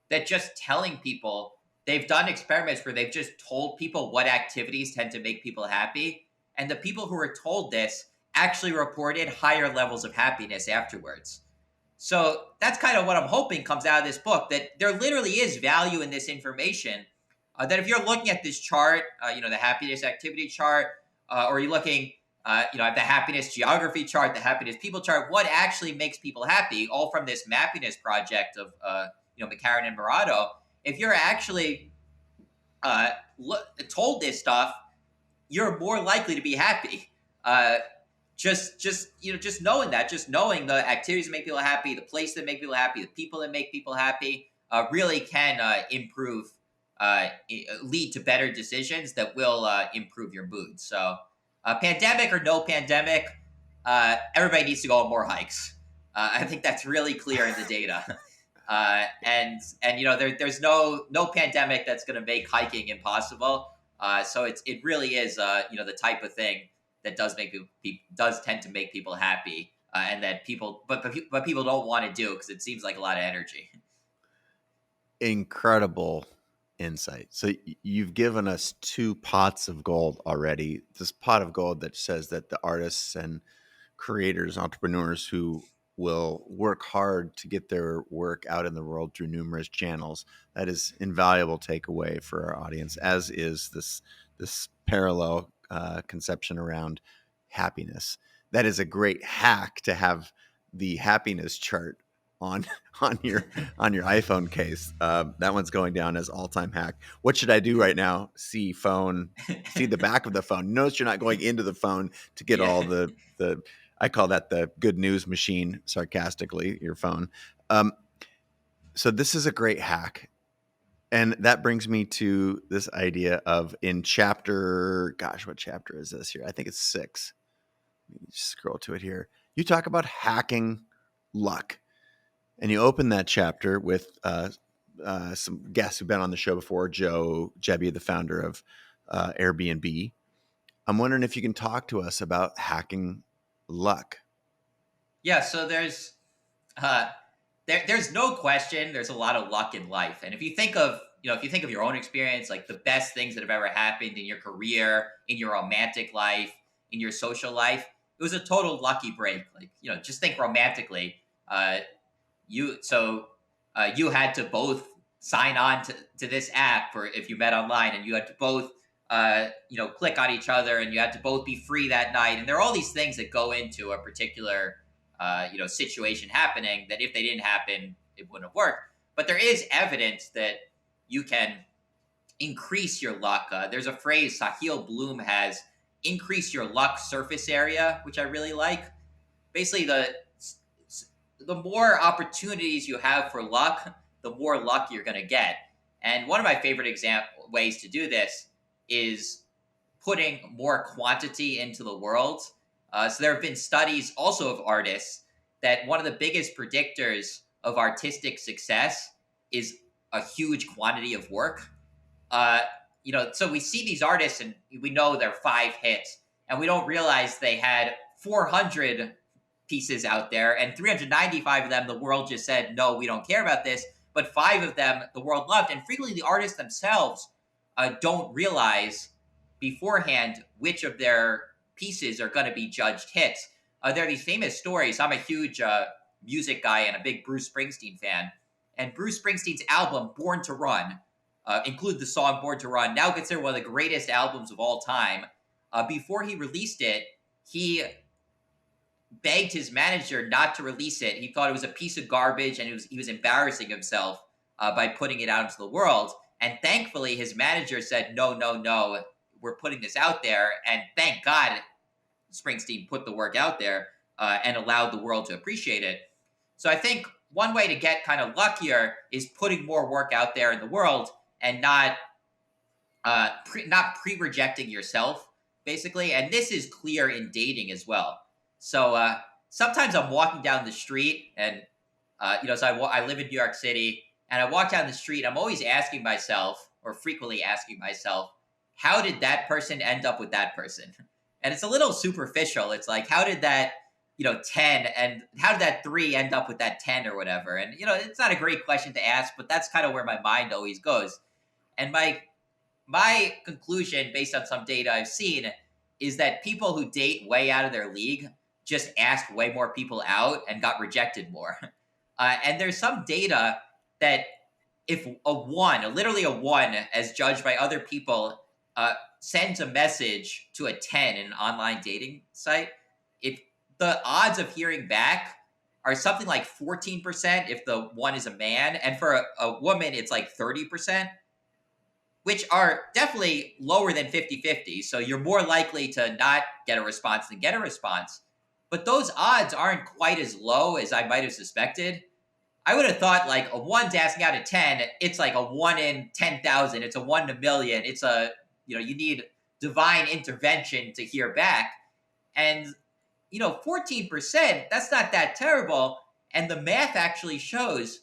that just telling people, they've done experiments where they've just told people what activities tend to make people happy, and the people who were told this actually reported higher levels of happiness afterwards. So that's kind of what I'm hoping comes out of this book, that there literally is value in this information. That if you're looking at this chart, the happiness activity chart, or you're looking, at the happiness geography chart, the happiness people chart, what actually makes people happy, all from this Mappiness project of, McCarran and Murado. If you're actually told this stuff, you're more likely to be happy. Just knowing that, just knowing the activities that make people happy, the place that make people happy, the people that make people happy, really can improve, lead to better decisions that will improve your mood. So, pandemic or no pandemic, everybody needs to go on more hikes. I think that's really clear in the data. And there's no pandemic that's going to make hiking impossible. So it really is the type of thing that does tend to make people happy, and that people don't want to do because it seems like a lot of energy. Incredible insight. So you've given us 2 pots of gold already. This pot of gold that says that the artists and creators, entrepreneurs who will work hard to get their work out in the world through numerous channels, that is invaluable takeaway for our audience, as is this parallel conception around happiness. That is a great hack to have the happiness chart on your iPhone case. That one's going down as all-time hack. What should I do right now? See the back of the phone. Notice you're not going into the phone to get all the I call that the good news machine, sarcastically, your phone. So this is a great hack. And that brings me to this idea of in chapter, gosh, what chapter is this here? I think it's 6. Let me scroll to it here. You talk about hacking luck. And you open that chapter with some guests who've been on the show before, Joe Jebby, the founder of Airbnb. I'm wondering if you can talk to us about hacking luck. Yeah, so uh, there's no question there's a lot of luck in life. And if you think of, if you think of your own experience, like the best things that have ever happened in your career, in your romantic life, in your social life, it was a total lucky break. Like, just think romantically. You so you had to both sign on to this app, or if you met online, and you had to both click on each other, and you had to both be free that night. And there are all these things that go into a particular situation happening that if they didn't happen, it wouldn't have worked. But there is evidence that you can increase your luck. There's a phrase Sahil Bloom has: increase your luck surface area, which I really like. Basically, the more opportunities you have for luck, the more luck you're going to get. And one of my favorite ways to do this is putting more quantity into the world. So there have been studies also of artists that one of the biggest predictors of artistic success is a huge quantity of work. So we see these artists and we know they're 5 hits, and we don't realize they had 400 pieces out there, and 395 of them the world just said, no, we don't care about this. But 5 of them the world loved. And frequently the artists themselves don't realize beforehand which of their pieces are going to be judged hits. There are these famous stories. I'm a huge music guy and a big Bruce Springsteen fan. And Bruce Springsteen's album, Born to Run, include the song Born to Run, now considered one of the greatest albums of all time. Before he released it, he begged his manager not to release it. He thought it was a piece of garbage, and he was embarrassing himself by putting it out into the world. And thankfully, his manager said, no, we're putting this out there. And thank God Springsteen put the work out there and allowed the world to appreciate it. So I think one way to get kind of luckier is putting more work out there in the world and not pre-rejecting yourself, basically. And this is clear in dating as well. So sometimes I'm walking down the street, and so I live in New York City, and I walk down the street. I'm always asking myself, or frequently asking myself, how did that person end up with that person? And it's a little superficial. It's like, how did that 10 and how did that 3 end up with that 10 or whatever? And it's not a great question to ask, but that's kind of where my mind always goes. And my conclusion, based on some data I've seen, is that people who date way out of their league just asked way more people out and got rejected more. And there's some data that if literally a 1, as judged by other people, sends a message to a 10 in an online dating site, if the odds of hearing back are something like 14% if the 1 is a man, and for a woman, it's like 30%, which are definitely lower than 50-50. So you're more likely to not get a response than get a response. But those odds aren't quite as low as I might have suspected. I would have thought like a 1's asking out of 10, it's like a 1 in 10,000. It's a 1 in a million. It's you need divine intervention to hear back. And, 14%, that's not that terrible. And the math actually shows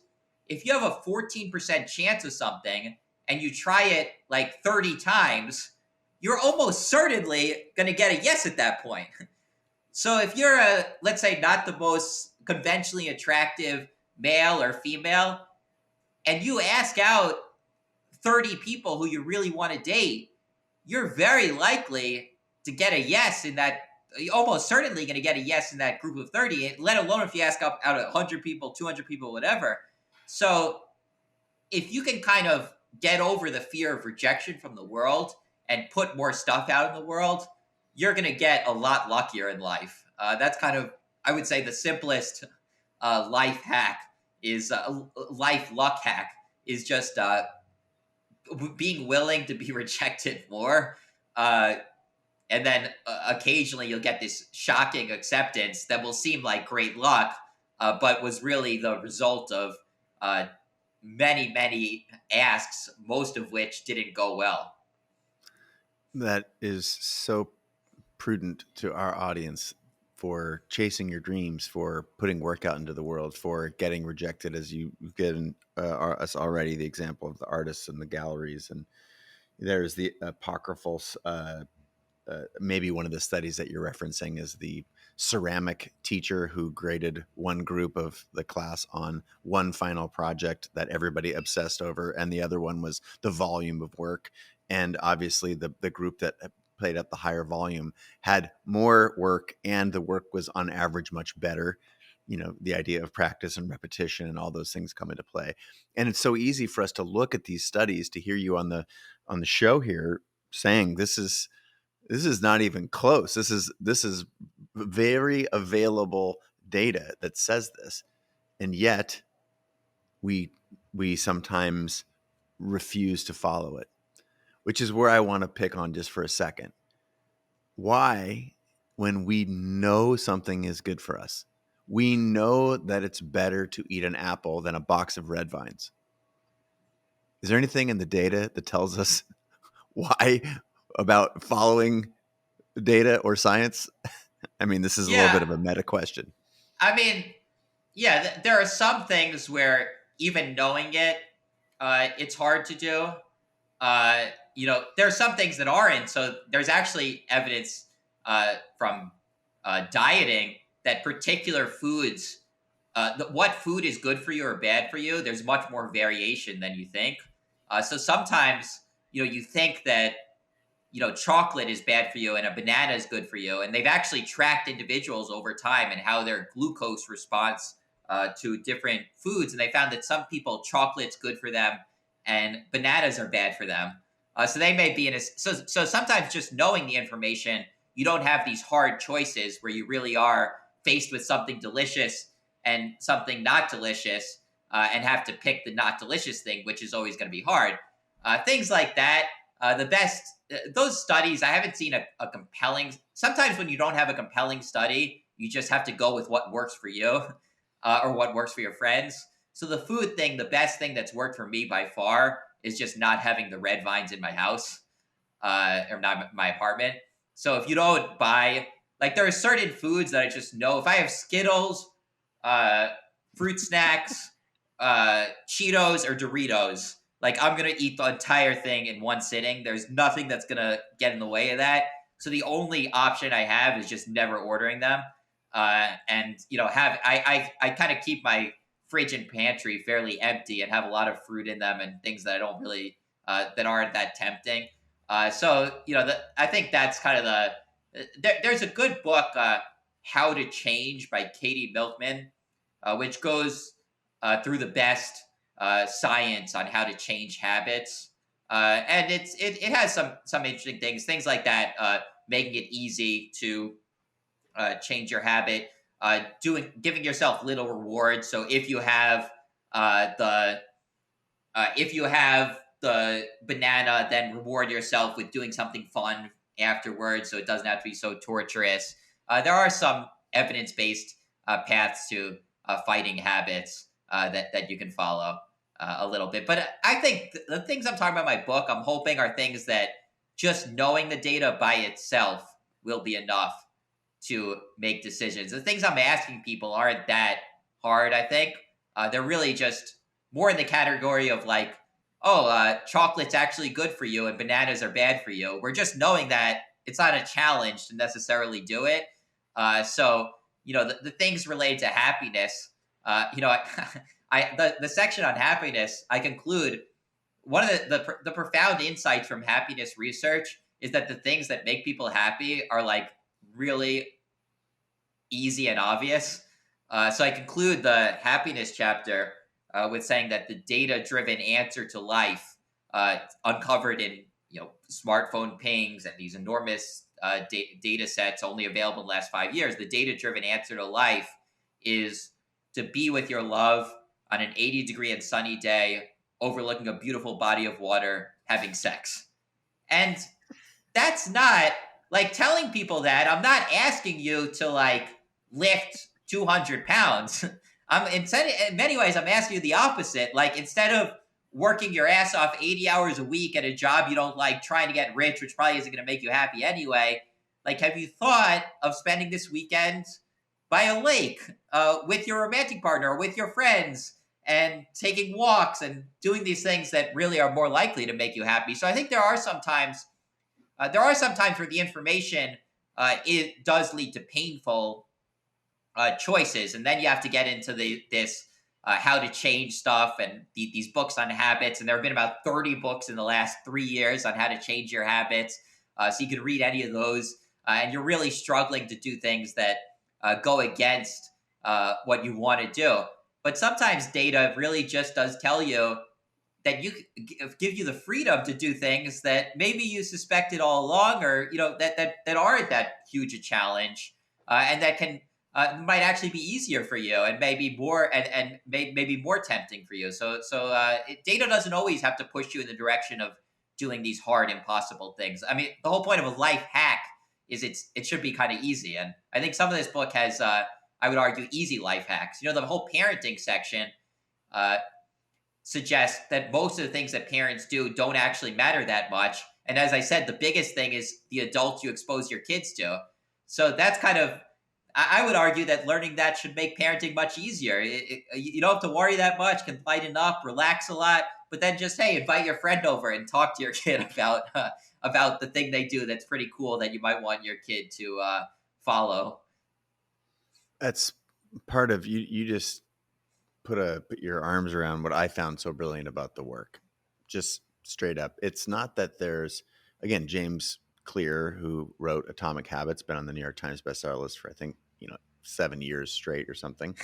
if you have a 14% chance of something and you try it like 30 times, you're almost certainly going to get a yes at that point. So if you're let's say, not the most conventionally attractive male or female, and you ask out 30 people who you really want to date, you're very likely to get a yes in that. You're almost certainly going to get a yes in that group of 30, let alone if you ask out 100 people, 200 people, whatever. So if you can kind of get over the fear of rejection from the world and put more stuff out in the world, you're going to get a lot luckier in life. That's kind of, I would say, the simplest life hack is life luck hack is just being willing to be rejected more. And then occasionally you'll get this shocking acceptance that will seem like great luck, but was really the result of many, many asks, most of which didn't go well. That is so prudent to our audience, for chasing your dreams, for putting work out into the world, for getting rejected, as you've given us already the example of the artists and the galleries. And there's the apocryphal maybe one of the studies that you're referencing is the ceramic teacher who graded one group of the class on one final project that everybody obsessed over, and the other one was the volume of work. And obviously the group that played at the higher volume had more work, and the work was on average much better. The idea of practice and repetition and all those things come into play. And it's so easy for us to look at these studies, to hear you on the show here saying this is not even close. This is very available data that says this. And yet we sometimes refuse to follow it, which is where I want to pick on just for a second. Why, when we know something is good for us, we know that it's better to eat an apple than a box of red vines, is there anything in the data that tells us why about following data or science? I mean, this is a little Yeah, bit of a meta question. I mean, yeah, there are some things where even knowing it, it's hard to do. There are some things that aren't. So there's actually evidence from dieting that particular foods, what food is good for you or bad for you, there's much more variation than you think. So sometimes, you think that chocolate is bad for you and a banana is good for you. And they've actually tracked individuals over time and how their glucose response to different foods. And they found that some people, chocolate's good for them and bananas are bad for them. So they may be so sometimes just knowing the information, you don't have these hard choices where you really are faced with something delicious and something not delicious, and have to pick the not delicious thing, which is always going to be hard. Things like that. The best, those studies, I haven't seen a compelling, sometimes when you don't have a compelling study, you just have to go with what works for you, or what works for your friends. So the food thing, the best thing that's worked for me by far is just not having the red vines in my house, or not my apartment. So if you don't buy, like, there are certain foods that I just know, if I have Skittles, fruit snacks, Cheetos, or Doritos, like, I'm going to eat the entire thing in one sitting. There's nothing that's going to get in the way of that. So the only option I have is just never ordering them. And, I kind of keep my fridge and pantry fairly empty and have a lot of fruit in them and things that I don't really, that aren't that tempting. I think that's kind of there's a good book, How to Change by Katie Milkman, which goes through the best science on how to change habits. And it has some interesting things like that, making it easy to change your habit, giving yourself little rewards. So if you have the banana, then reward yourself with doing something fun afterwards, so it doesn't have to be so torturous. There are some evidence-based paths to fighting habits that you can follow a little bit. But I think the things I'm talking about in my book, I'm hoping are things that just knowing the data by itself will be enough to make decisions. The things I'm asking people aren't that hard, I think. They're really just more in the category of like, chocolate's actually good for you and bananas are bad for you. We're just knowing that it's not a challenge to necessarily do it. The things related to happiness, the section on happiness, I conclude one of the profound insights from happiness research is that the things that make people happy are like really easy and obvious. So I conclude the happiness chapter with saying that the data-driven answer to life, uncovered in smartphone pings and these enormous data sets only available in the last 5 years, the data-driven answer to life is to be with your love on an 80-degree and sunny day, overlooking a beautiful body of water, having sex. And that's not, like, telling people that, I'm not asking you to, like, lift 200 pounds. in many ways, I'm asking you the opposite. Like, instead of working your ass off 80 hours a week at a job you don't like, trying to get rich, which probably isn't going to make you happy anyway, like, have you thought of spending this weekend by a lake with your romantic partner or with your friends and taking walks and doing these things that really are more likely to make you happy? So I think there are some times where the information it does lead to painful choices, and then you have to get into this how to change stuff and these books on habits. And there have been about 30 books in the last 3 years on how to change your habits. So you can read any of those, and you're really struggling to do things that go against what you want to do. But sometimes data really just does tell you that give you the freedom to do things that maybe you suspected all along, or that aren't that huge a challenge, and that can might actually be easier for you, and maybe more maybe more tempting for you. Data doesn't always have to push you in the direction of doing these hard, impossible things. I mean, the whole point of a life hack is it should be kind of easy, and I think some of this book has, I would argue, easy life hacks. The whole parenting section Uh, suggests that most of the things that parents do don't actually matter that much. And as I said, the biggest thing is the adults you expose your kids to. So that's kind of, I would argue that learning that should make parenting much easier. You don't have to worry that much, can lighten up, relax a lot, but then just, hey, invite your friend over and talk to your kid about the thing they do that's pretty cool that you might want your kid to follow. That's part of you just put your arms around what I found so brilliant about the work. Just straight up. It's not that there's, again, James Clear, who wrote Atomic Habits, been on the New York Times bestseller list for, I think, 7 years straight or something.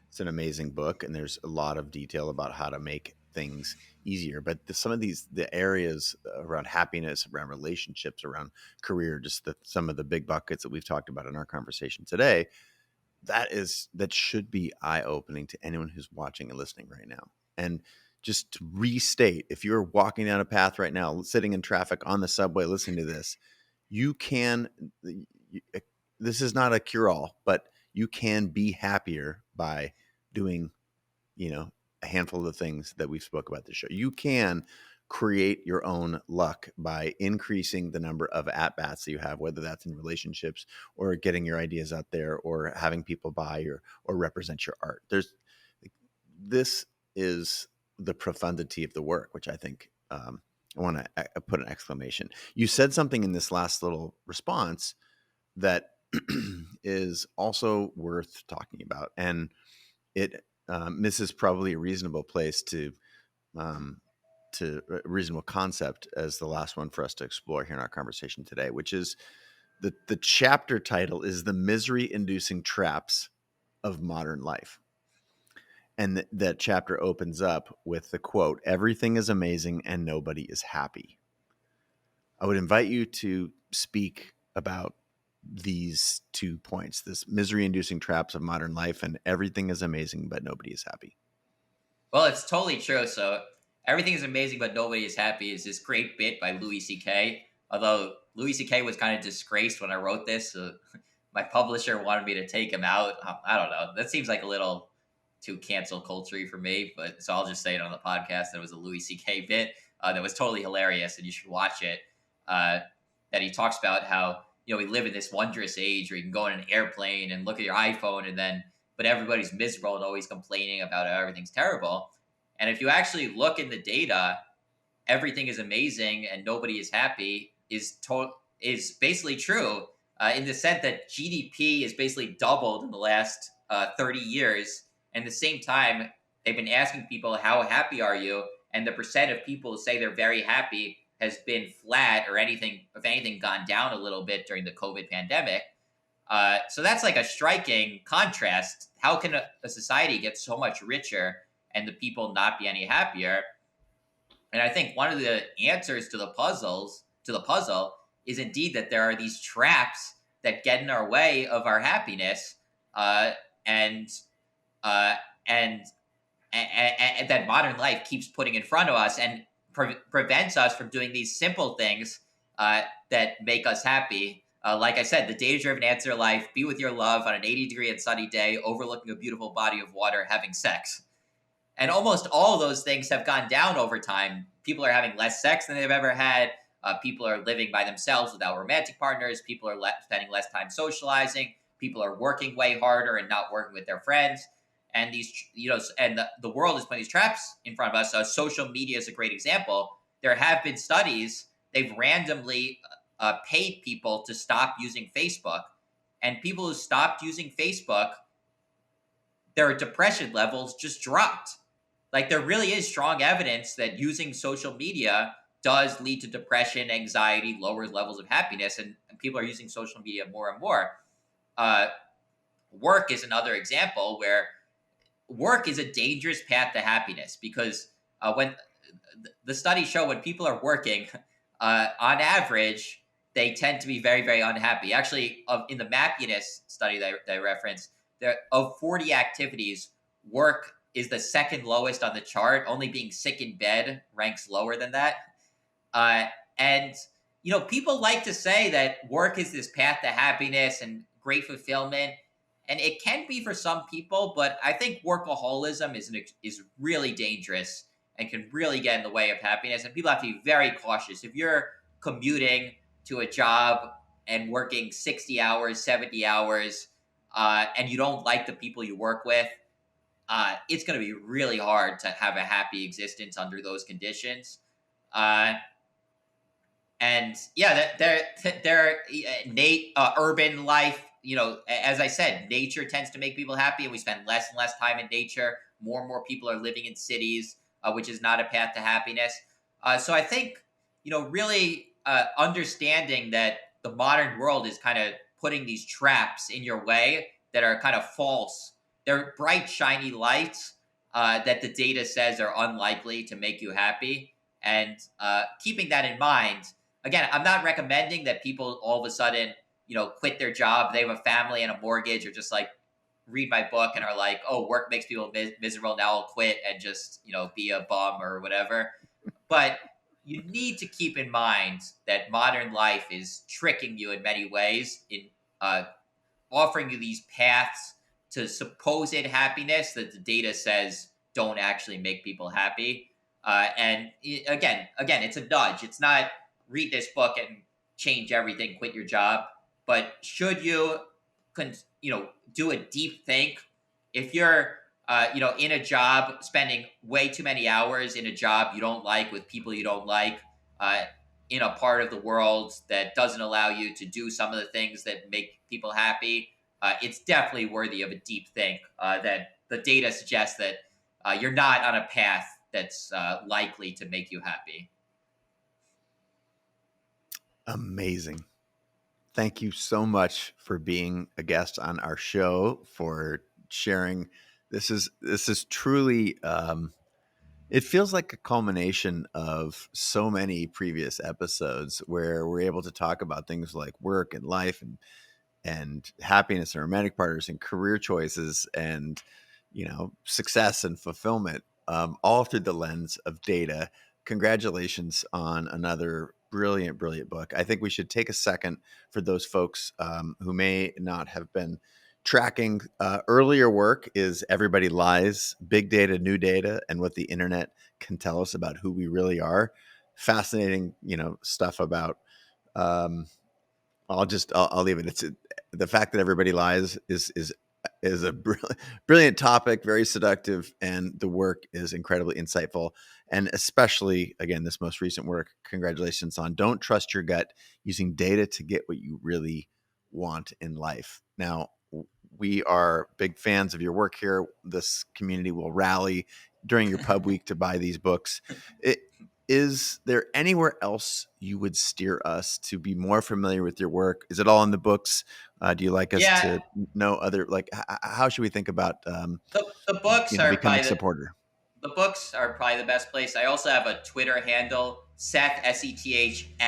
It's an amazing book, and there's a lot of detail about how to make things easier. But some of the areas around happiness, around relationships, around career, just some of the big buckets that we've talked about in our conversation today, that should be eye-opening to anyone who's watching and listening right now. And just to restate, if you're walking down a path right now, sitting in traffic on the subway, listening to this, this is not a cure-all, but you can be happier by doing, a handful of the things that we've spoke about this show. You can create your own luck by increasing the number of at-bats that you have, whether that's in relationships or getting your ideas out there or having people buy or represent your art. This is the profundity of the work, which I think I want to put an exclamation. You said something in this last little response that is also worth talking about, and it misses probably a reasonable place to a reasonable concept as the last one for us to explore here in our conversation today, which is the chapter title is The Misery-Inducing Traps of Modern Life. And that chapter opens up with the quote, "Everything is amazing and nobody is happy." I would invite you to speak about these 2 points, this misery-inducing traps of modern life and everything is amazing but nobody is happy. Well, it's totally true. So everything is amazing, but nobody is happy is this great bit by Louis C.K. Although Louis C.K. was kind of disgraced when I wrote this, so my publisher wanted me to take him out. I don't know. That seems like a little too cancel culture for me, but so I'll just say it on the podcast. That was a Louis C.K. bit that was totally hilarious, and you should watch it. That he talks about how we live in this wondrous age where you can go on an airplane and look at your iPhone, but everybody's miserable and always complaining about how everything's terrible. And if you actually look in the data, everything is amazing and nobody is happy is basically true in the sense that GDP is basically doubled in the last 30 years. And at the same time, they've been asking people, how happy are you? And the percent of people who say they're very happy has been flat, or if anything, gone down a little bit during the COVID pandemic. So that's like a striking contrast. How can a society get so much richer and the people not be any happier? And I think one of the answers to the puzzle is indeed that there are these traps that get in our way of our happiness, and that modern life keeps putting in front of us and prevents us from doing these simple things that make us happy. Like I said, the data-driven answer life: be with your love on an 80-degree and sunny day, overlooking a beautiful body of water, having sex. And almost all of those things have gone down over time. People are having less sex than they've ever had. People are living by themselves without romantic partners. People are spending less time socializing. People are working way harder and not working with their friends. And these, and the world is putting these traps in front of us. So social media is a great example. There have been studies; they've randomly paid people to stop using Facebook, and people who stopped using Facebook, their depression levels just dropped. Like, there really is strong evidence that using social media does lead to depression, anxiety, lower levels of happiness, and people are using social media more and more. Uh, Work is another example where work is a dangerous path to happiness, because when the studies show when people are working, on average, they tend to be very, very unhappy. Actually, in the Happiness study that I referenced, there of 40 activities, work is the second lowest on the chart. Only being sick in bed ranks lower than that. Uh, and people like to say that work is this path to happiness and great fulfillment, and it can be for some people. But I think workaholism is really dangerous and can really get in the way of happiness. And people have to be very cautious. If you're commuting to a job and working 60 hours, 70 hours, and you don't like the people you work with, it's going to be really hard to have a happy existence under those conditions. Uh, and yeah, urban life. As I said, nature tends to make people happy, and we spend less and less time in nature. More and more people are living in cities, which is not a path to happiness. So I think really understanding that the modern world is kind of putting these traps in your way that are kind of false. They're bright, shiny lights that the data says are unlikely to make you happy, and keeping that in mind. Again, I'm not recommending that people all of a sudden, quit their job. They have a family and a mortgage, or just like read my book and are like, oh, work makes people miserable. Now I'll quit and just, be a bum or whatever. But you need to keep in mind that modern life is tricking you in many ways, in uh, offering you these paths to supposed happiness that the data says don't actually make people happy. Again, it's a nudge. It's not read this book and change everything, quit your job. But should you, do a deep think? If you're, in a job, spending way too many hours in a job you don't like with people you don't like, uh, in a part of the world that doesn't allow you to do some of the things that make people happy, it's definitely worthy of a deep think. That the data suggests that you're not on a path that's likely to make you happy. Amazing. Thank you so much for being a guest on our show, for sharing. This is truly. It feels like a culmination of so many previous episodes where we're able to talk about things like work and life and happiness and romantic partners and career choices and success and fulfillment, all through the lens of data. Congratulations on another brilliant book. I think we should take a second for those folks who may not have been tracking. Earlier work is Everybody Lies: Big Data, New Data, and What the Internet Can Tell Us About Who We Really Are. Fascinating stuff about I'll leave it. It's the fact that everybody lies is a brilliant topic, very seductive, and the work is incredibly insightful. And especially, again, this most recent work, congratulations on Don't Trust Your Gut, using data to get what you really want in life. Now, we are big fans of your work here. This community will rally during your pub week to buy these books. Is there anywhere else you would steer us to be more familiar with your work? Is it all in the books? Do you like us Yeah, to know other, like, how should we think about, the books are becoming probably a supporter? the books are probably the best place. I also have a Twitter handle, Seth SETHS_D.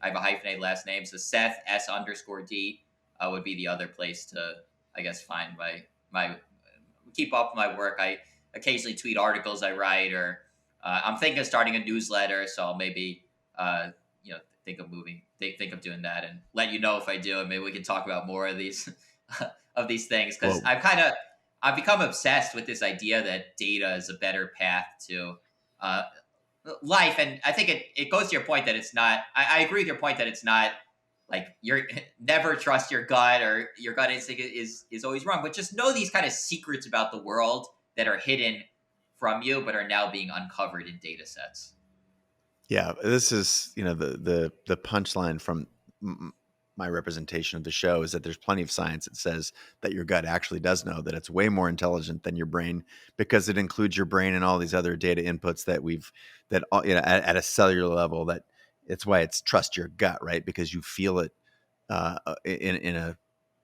I have a hyphenated last name, so Seth S_D would be the other place to, I guess, find my keep up with my work. I occasionally tweet articles I write, or I'm thinking of starting a newsletter, so I'll maybe think of think of doing that and let you know if I do, and maybe we can talk about more of these of these things because Well, I've become obsessed with this idea that data is a better path to uh, life, and I think it goes to your point that it's not. I agree with your point that it's not like you're never trust your gut or your gut instinct is always wrong, but just know these kind of secrets about the world that are hidden from you but are now being uncovered in data sets. yeah, this is, the punchline from my representation of the show is that there's plenty of science that says that your gut actually does know that it's way more intelligent than your brain because it includes your brain and all these other data inputs at a cellular level. That it's why it's trust your gut, right? Because you feel it in a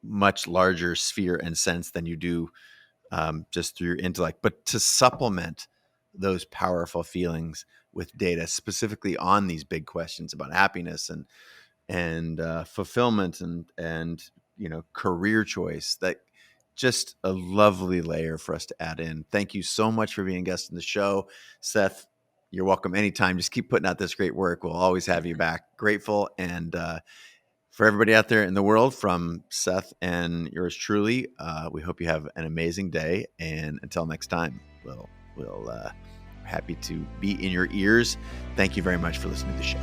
much larger sphere and sense than you do just through your intellect. But to supplement those powerful feelings with data, specifically on these big questions about happiness and fulfillment and career choice, that just a lovely layer for us to add in. Thank you so much for being a guest in the show, Seth. You're welcome anytime. Just keep putting out this great work. We'll always have you back. Grateful. And for everybody out there in the world, from Seth and yours truly, we hope you have an amazing day. And until next time, we'll happy to be in your ears. Thank you very much for listening to the show.